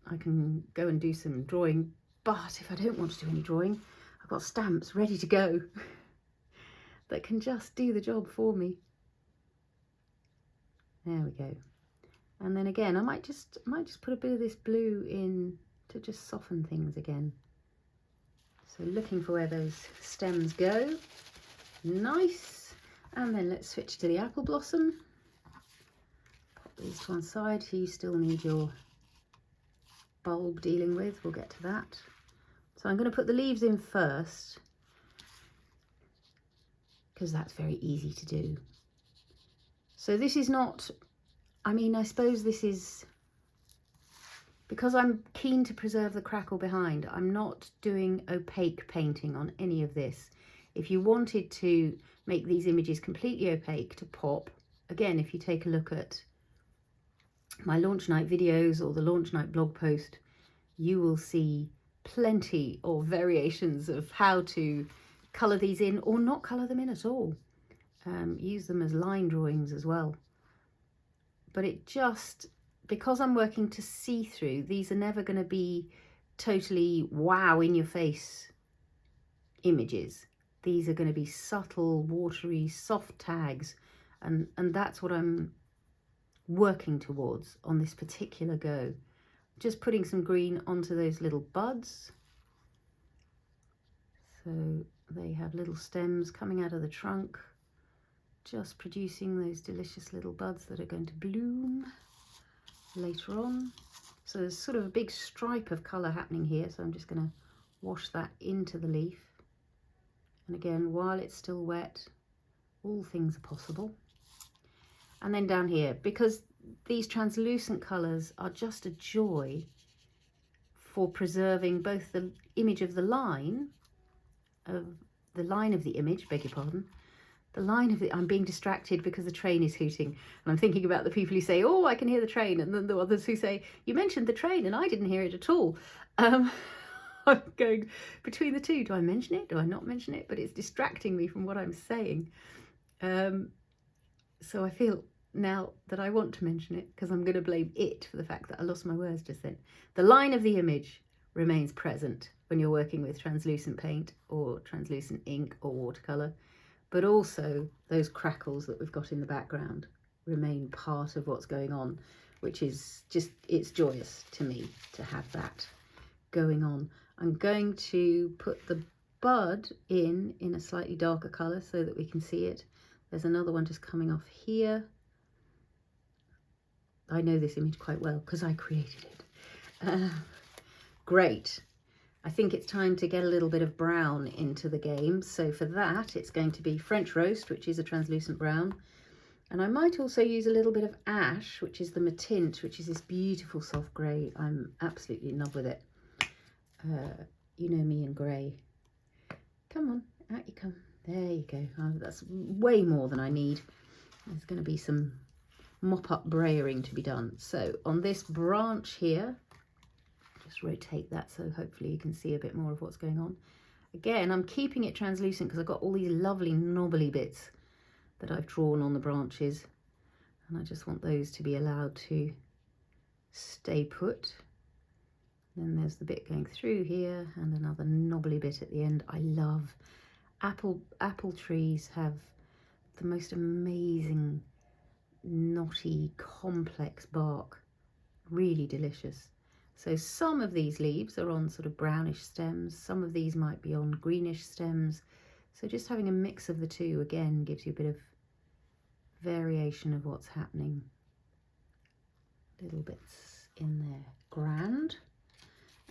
I can go and do some drawing, but if I don't want to do any drawing, I've got stamps ready to go that can just do the job for me. There we go. And then again, I might just put a bit of this blue in to just soften things again. So looking for where those stems go. Nice. And then let's switch to the apple blossom. Pop these to one side. So you still need your bulb dealing with. We'll get to that. So I'm going to put the leaves in first, because that's very easy to do. So this is not, I mean, I suppose this is, because I'm keen to preserve the crackle behind, I'm not doing opaque painting on any of this. If you wanted to make these images completely opaque to pop, again, if you take a look at my launch night videos or the launch night blog post, you will see plenty of variations of how to colour these in or not colour them in at all. Use them as line drawings as well. But it just, because I'm working to see through, these are never going to be totally wow in your face images. These are going to be subtle, watery, soft tags, and that's what I'm working towards on this particular go. Just putting some green onto those little buds. So they have little stems coming out of the trunk, just producing those delicious little buds that are going to bloom later on. So there's sort of a big stripe of colour happening here, so I'm just going to wash that into the leaf. And again, while it's still wet, all things are possible. And then down here, because these translucent colours are just a joy for preserving both the image of the line of the image, beg your pardon, the line of the, I'm being distracted because the train is hooting, and I'm thinking about the people who say, oh, I can hear the train, and then the others who say, you mentioned the train and I didn't hear it at all. I'm going between the two. Do I mention it? Do I not mention it? But it's distracting me from what I'm saying. So I feel now that I want to mention it, because I'm going to blame it for the fact that I lost my words just then. The line of the image remains present when you're working with translucent paint or translucent ink or watercolour, but also those crackles that we've got in the background remain part of what's going on, which is just, it's joyous to me to have that going on. I'm going to put the bud in a slightly darker colour so that we can see it. There's another one just coming off here. I know this image quite well because I created it. Great. I think it's time to get a little bit of brown into the game. So for that, it's going to be French roast, which is a translucent brown. And I might also use a little bit of ash, which is the Mattints, which is this beautiful soft grey. I'm absolutely in love with it. You know me in grey. Come on, out you come. There you go. Oh, that's way more than I need. There's going to be some mop-up brayering to be done. So on this branch here, just rotate that so hopefully you can see a bit more of what's going on. Again, I'm keeping it translucent because I've got all these lovely knobbly bits that I've drawn on the branches, and I just want those to be allowed to stay put. Then there's the bit going through here and another knobbly bit at the end. I love apple trees, have the most amazing knotty complex bark, really delicious. So some of these leaves are on sort of brownish stems, some of these might be on greenish stems, so just having a mix of the two again gives you a bit of variation of what's happening. Little bits in there, grand.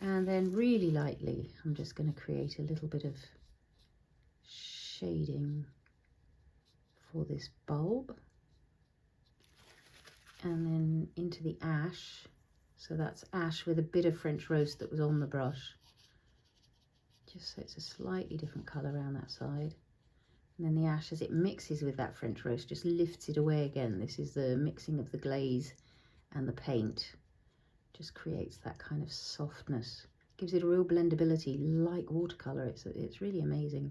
And then really lightly I'm just going to create a little bit of shading for this bulb, and then into the ash. So that's ash with a bit of French roast that was on the brush, just so it's a slightly different colour around that side. And then the ash, as it mixes with that French roast, just lifts it away again. This is the mixing of the glaze and the paint, just creates that kind of softness, gives it a real blendability like watercolour. It's really amazing.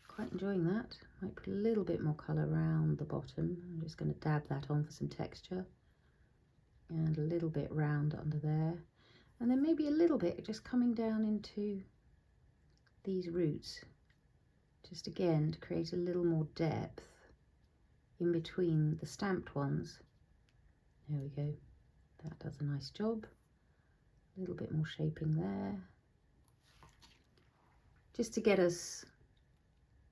Quite enjoying that. Might put a little bit more colour around the bottom. I'm just going to dab that on for some texture, and a little bit round under there, and then maybe a little bit just coming down into these roots, just again to create a little more depth in between the stamped ones. There we go, that does a nice job. A little bit more shaping there, just to get us,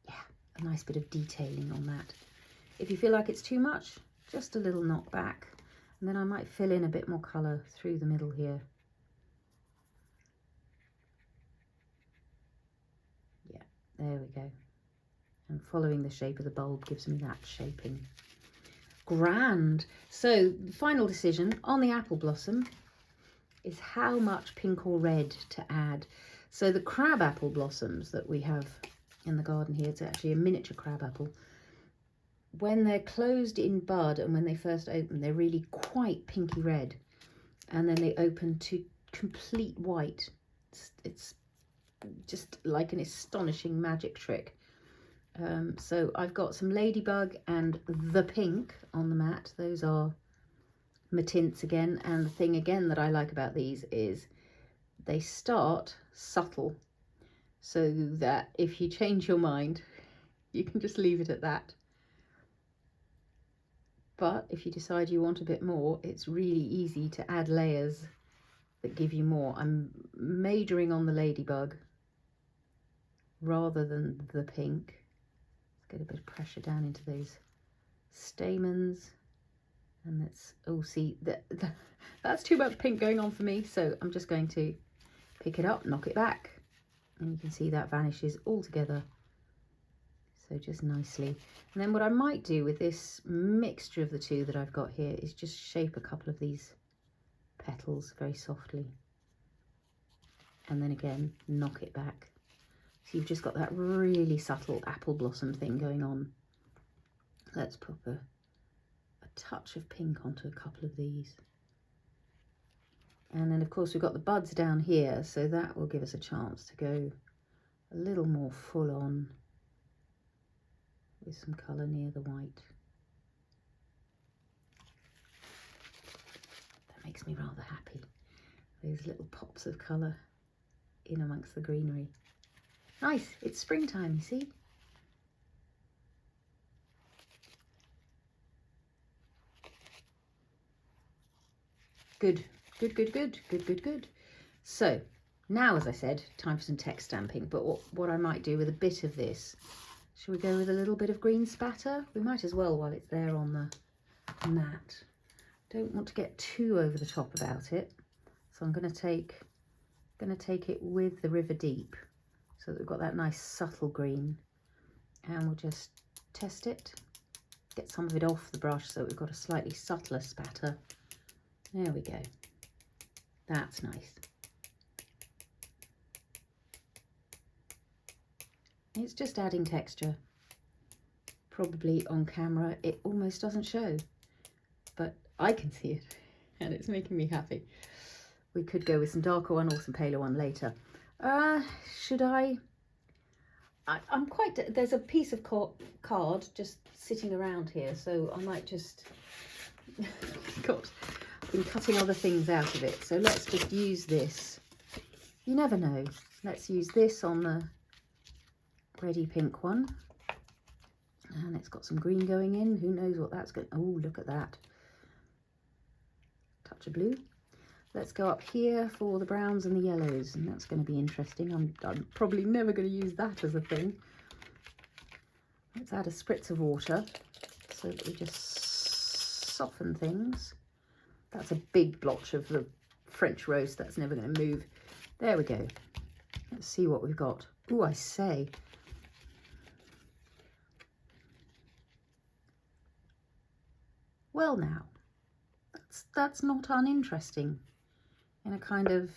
yeah, a nice bit of detailing on that. If you feel like it's too much, just a little knock back, and then I might fill in a bit more colour through the middle here. Yeah, there we go. And following the shape of the bulb gives me that shaping. Grand. So the final decision on the apple blossom is how much pink or red to add. So the crab apple blossoms that we have in the garden here, it's actually a miniature crab apple. When they're closed in bud and when they first open, they're really quite pinky red, and then they open to complete white. It's just like an astonishing magic trick. So I've got some ladybug and the pink on the mat. Those are Mattints again, and the thing again that I like about these is they start subtle, so that if you change your mind you can just leave it at that. But if you decide you want a bit more, it's really easy to add layers that give you more. I'm majoring on the ladybug rather than the pink. Let's get a bit of pressure down into those stamens. And let's, oh, see, that's too much pink going on for me. So I'm just going to pick it up, knock it back. And you can see that vanishes altogether. So just nicely. And then what I might do with this mixture of the two that I've got here is just shape a couple of these petals very softly. And then again, knock it back. So you've just got that really subtle apple blossom thing going on. Let's put a touch of pink onto a couple of these. And then of course we've got the buds down here, so that will give us a chance to go a little more full on with some colour near the white. That makes me rather happy. Those little pops of colour in amongst the greenery. Nice, it's springtime, you see. Good, good, good, good, good, good, good. So now, as I said, time for some text stamping. But what I might do with a bit of this, shall we go with a little bit of green spatter? We might as well while it's there on the mat. Don't want to get too over the top about it. So I'm going to take it with the River Deep so that we've got that nice subtle green. And we'll just test it. Get some of it off the brush so we've got a slightly subtler spatter. There we go. That's nice. It's just adding texture. Probably on camera it almost doesn't show, but I can see it and it's making me happy. We could go with some darker one or some paler one later. Should I'm quite, there's a piece of card just sitting around here, so I might just, God, I've been cutting other things out of it, so let's just use this. You never know. Let's use this on the ready pink one, and it's got some green going in. Who knows what that's going. Oh, look at that. Touch of blue. Let's go up here for the browns and the yellows, and that's going to be interesting. I'm probably never going to use that as a thing. Let's add a spritz of water so that we just soften things. That's a big blotch of the French roast. That's never going to move. There we go. Let's see what we've got. Oh, I say. Well now, that's not uninteresting in a kind of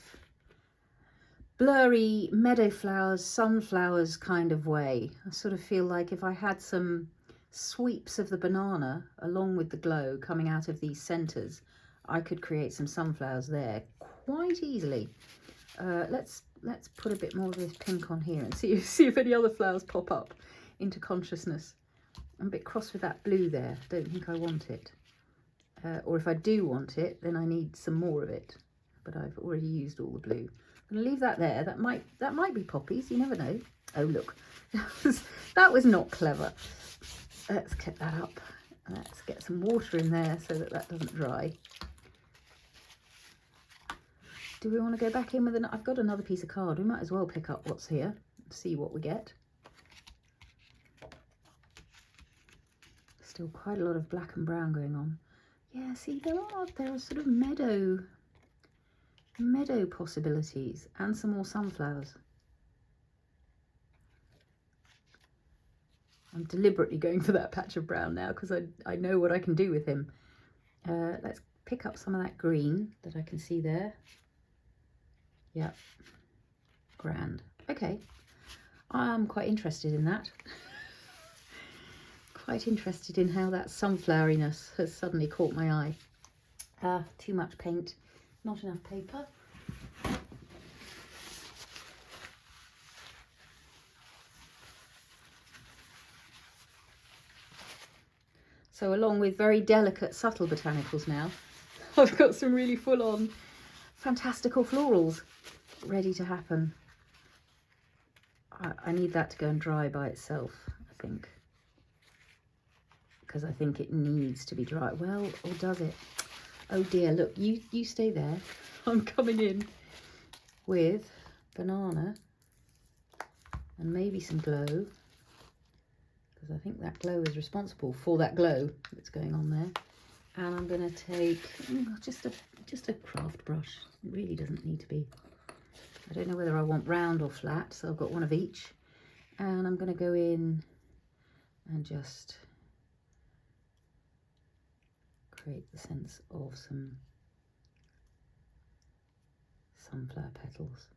blurry meadow flowers, sunflowers kind of way. I sort of feel like if I had some sweeps of the banana along with the glow coming out of these centres, I could create some sunflowers there quite easily. Let's put a bit more of this pink on here and see if any other flowers pop up into consciousness. I'm a bit cross with that blue there. Don't think I want it. Or if I do want it, then I need some more of it. But I've already used all the blue. I'm going to leave that there. That might be poppies. You never know. Oh look, that was not clever. Let's get that up. Let's get some water in there so that doesn't dry. Do we want to go back in with an? I've got another piece of card. We might as well pick up what's here and see what we get. Still quite a lot of black and brown going on. Yeah, see, there are sort of meadow possibilities and some more sunflowers. I'm deliberately going for that patch of brown now because I know what I can do with him. Let's pick up some of that green that I can see there. Yeah, grand. Okay, I'm quite interested in that. Quite interested in how that sunfloweriness has suddenly caught my eye. Too much paint, not enough paper. So along with very delicate, subtle botanicals now, I've got some really full-on fantastical florals ready to happen. I need that to go and dry by itself, I think. Because I think it needs to be dry. Well, or does it? Oh dear, look, you stay there. I'm coming in with banana and maybe some glow, because I think that glow is responsible for that glow that's going on there. And I'm going to take just a craft brush. It really doesn't need to be. I don't know whether I want round or flat, so I've got one of each. And I'm going to go in and just create the sense of some sunflower petals.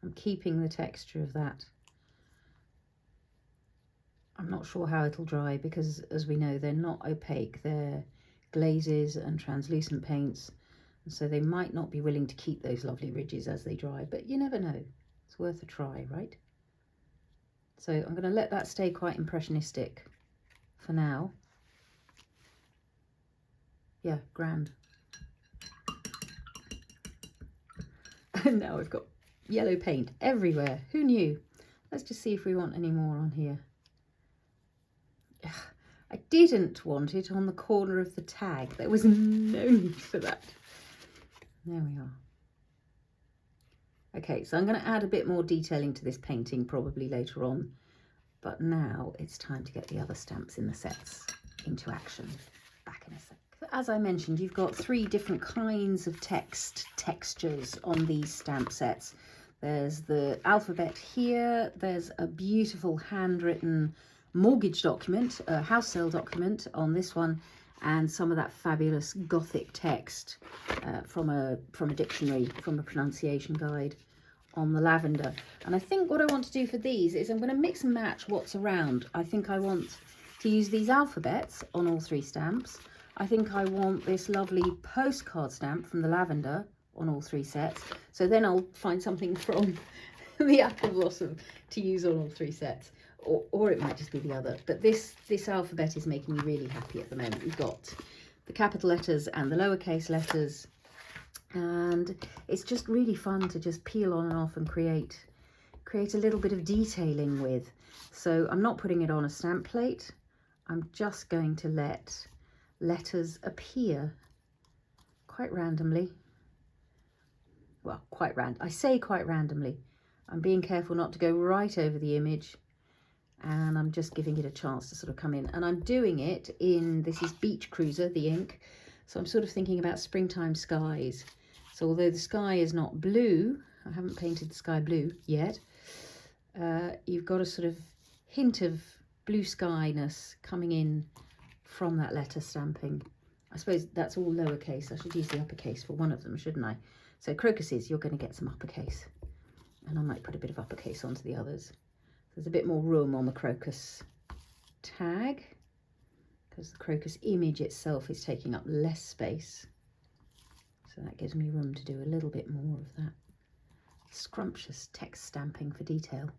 I'm keeping the texture of that. I'm not sure how it'll dry because, as we know, they're not opaque, they're glazes and translucent paints, and so they might not be willing to keep those lovely ridges as they dry, but you never know. It's worth a try, right? So I'm going to let that stay quite impressionistic for now. Yeah, grand. And now I've got yellow paint everywhere. Who knew? Let's just see if we want any more on here. I didn't want it on the corner of the tag. There was no need for that. There we are. Okay, so I'm going to add a bit more detailing to this painting probably later on. But now it's time to get the other stamps in the sets into action. Back in a sec. As I mentioned, you've got 3 different kinds of textures on these stamp sets. There's the alphabet here, there's a beautiful handwritten mortgage document, a house sale document on this one, and some of that fabulous Gothic text from a dictionary, from a pronunciation guide on the Lavender. And I think what I want to do for these is I'm going to mix and match what's around. I think I want to use these alphabets on all 3 stamps. I think I want this lovely postcard stamp from the Lavender on all 3 sets. So then I'll find something from the apple blossom to use on all 3 sets. Or it might just be the other. But this alphabet is making me really happy at the moment. We've got the capital letters and the lowercase letters. And it's just really fun to just peel on and off and create a little bit of detailing with. So I'm not putting it on a stamp plate. I'm just going to let letters appear quite randomly. Well, I say quite randomly. I'm being careful not to go right over the image, and I'm just giving it a chance to sort of come in. And I'm doing it in, this is Beach Cruiser, the ink. So I'm sort of thinking about springtime skies. So although the sky is not blue, I haven't painted the sky blue yet, you've got a sort of hint of blue skyness coming in from that letter stamping. I suppose that's all lowercase. I should use the uppercase for one of them, shouldn't I? So crocuses, you're going to get some uppercase. And I might put a bit of uppercase onto the others. There's a bit more room on the crocus tag, because the crocus image itself is taking up less space. So that gives me room to do a little bit more of that scrumptious text stamping for detail.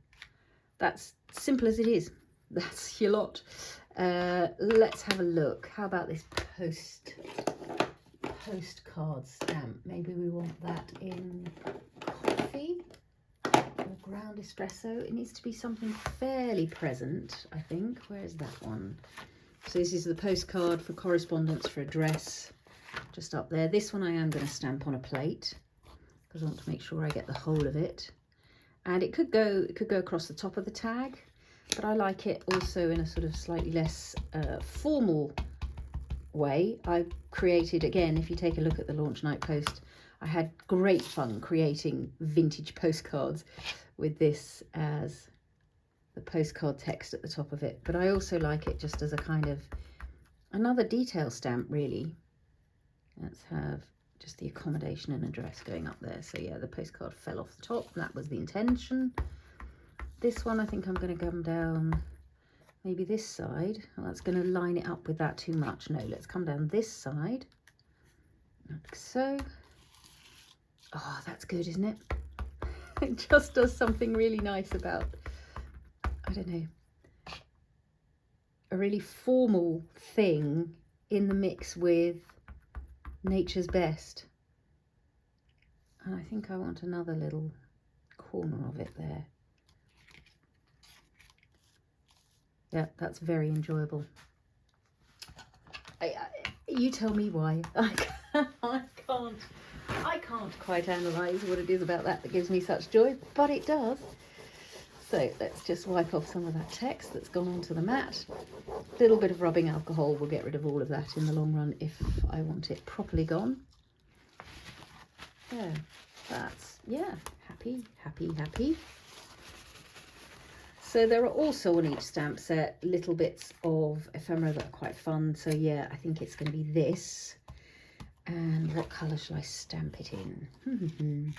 That's simple as it is. That's your lot. Let's have a look. How about this postcard stamp? Maybe we want that in coffee or ground espresso. It needs to be something fairly present, I think. Where is that one? So this is the postcard for correspondence for address, just up there. This one I am going to stamp on a plate because I want to make sure I get the whole of it. And it could go across the top of the tag, but I like it also in a sort of slightly less formal way. I created, again, if you take a look at the launch night post, I had great fun creating vintage postcards with this as the postcard text at the top of it. But I also like it just as a kind of another detail stamp, really. Let's have just the accommodation and address going up there. So yeah, the postcard fell off the top. That was the intention. This one, I think I'm going to come down maybe this side. Well, that's going to line it up with that too much. No, let's come down this side. Like so. Oh, that's good, isn't it? It just does something really nice about, I don't know, a really formal thing in the mix with nature's best. And I think I want another little corner of it there. Yeah, that's very enjoyable. You tell me why. I can't quite analyse what it is about that gives me such joy, but it does. So let's just wipe off some of that text that's gone onto the mat. A little bit of rubbing alcohol will get rid of all of that in the long run if I want it properly gone. Yeah, that's, yeah, happy, happy, happy. So there are also on each stamp set little bits of ephemera that are quite fun. So yeah, I think it's going to be this. And what colour shall I stamp it in?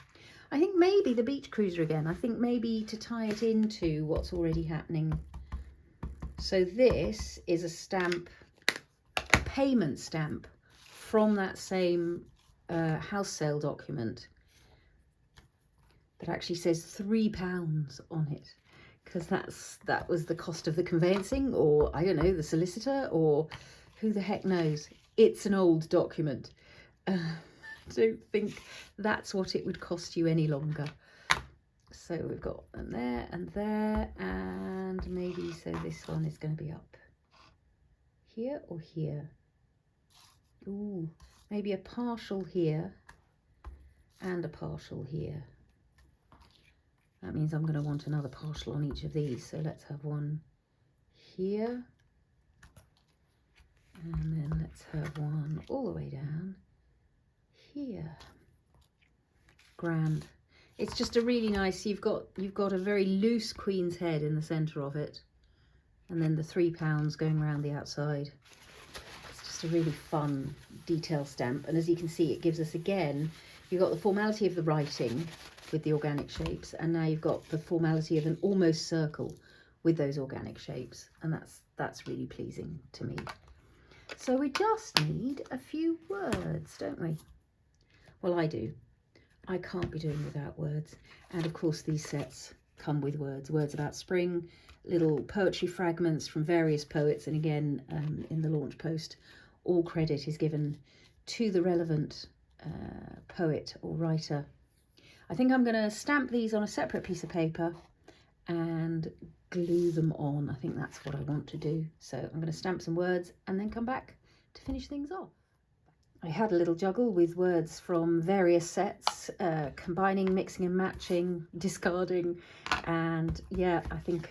I think maybe the Beach Cruiser again. I think maybe to tie it into what's already happening. So this is a stamp, a payment stamp from that same house sale document that actually says £3 on it, because that was the cost of the conveyancing, or I don't know, the solicitor, or who the heck knows. It's an old document. I don't think that's what it would cost you any longer. So we've got them there and there, and maybe, so this one is going to be up here or here. Ooh, maybe a partial here and a partial here. That means I'm going to want another partial on each of these. So let's have one here, and then let's have one all the way down here. Grand. It's just a really nice, you've got a very loose queen's head in the centre of it, and then the £3 going around the outside. It's just a really fun detail stamp, and as you can see, it gives us, again, you've got the formality of the writing with the organic shapes, and now you've got the formality of an almost circle with those organic shapes, and that's really pleasing to me. So we just need a few words, don't we? Well, I do. I can't be doing without words. And of course these sets come with words about spring, little poetry fragments from various poets, and again in the launch post all credit is given to the relevant poet or writer. I think I'm going to stamp these on a separate piece of paper and glue them on. I think that's what I want to do. So I'm going to stamp some words and then come back to finish things off. I had a little juggle with words from various sets, combining, mixing and matching, discarding, and yeah, I think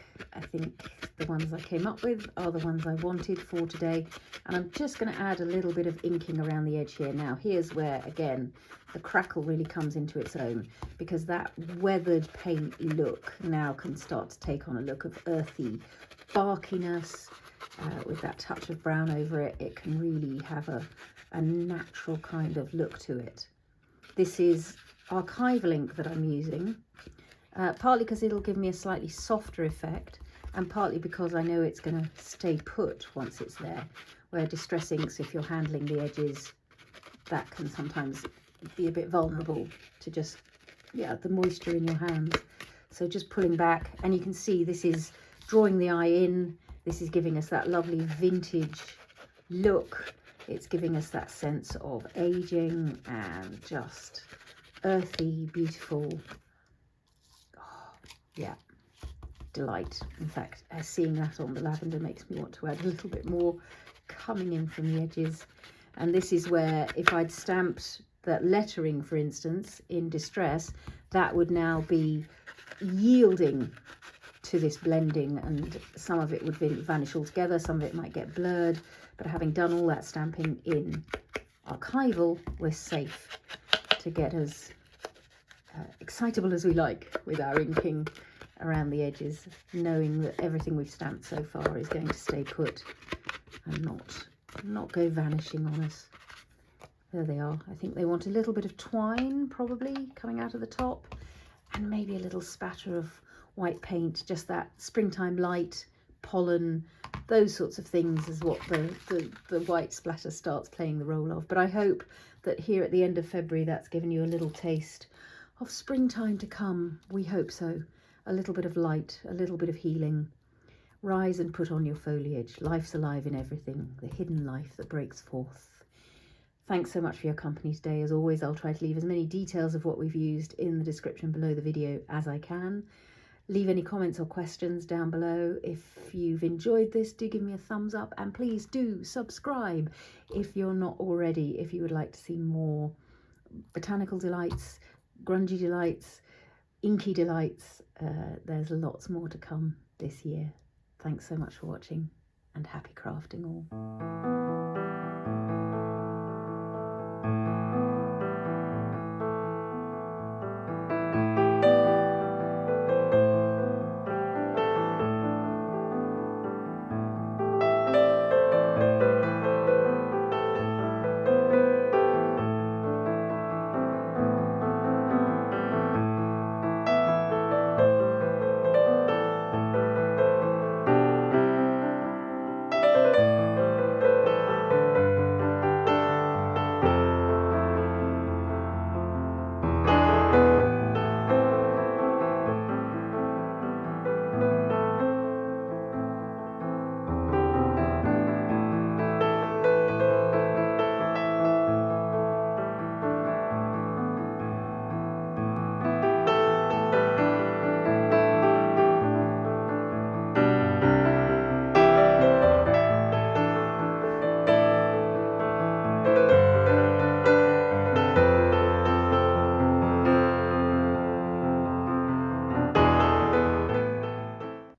the ones I came up with are the ones I wanted for today. And I'm just going to add a little bit of inking around the edge here. Now here's where, again, the crackle really comes into its own, because that weathered paint look now can start to take on a look of earthy barkiness. With that touch of brown over it, it can really have a natural kind of look to it. This is archival ink that I'm using, partly because it'll give me a slightly softer effect, and partly because I know it's going to stay put once it's there, where distress inks, if you're handling the edges, that can sometimes be a bit vulnerable to just, yeah, the moisture in your hands. So just pulling back, and you can see this is drawing the eye in. This is giving us that lovely vintage look. It's giving us that sense of aging and just earthy, beautiful, oh, yeah, delight. In fact, seeing that on the lavender makes me want to add a little bit more coming in from the edges. And this is where, if I'd stamped that lettering, for instance, in distress, that would now be yielding to this blending, and some of it would vanish altogether, some of it might get blurred, but having done all that stamping in archival, we're safe to get as excitable as we like with our inking around the edges, knowing that everything we've stamped so far is going to stay put and not go vanishing on us. There they are. I think they want a little bit of twine probably coming out of the top, and maybe a little spatter of white paint, just that springtime light, pollen, those sorts of things is what the white splatter starts playing the role of. But I hope that here at the end of February, that's given you a little taste of springtime to come. We hope so. A little bit of light, a little bit of healing. Rise and put on your foliage. Life's alive in everything, the hidden life that breaks forth. Thanks so much for your company today. As always, I'll try to leave as many details of what we've used in the description below the video as I can. Leave any comments or questions down below. If you've enjoyed this, do give me a thumbs up, and please do subscribe if you're not already, if you would like to see more botanical delights, grungy delights, inky delights. There's lots more to come this year. Thanks so much for watching, and happy crafting all.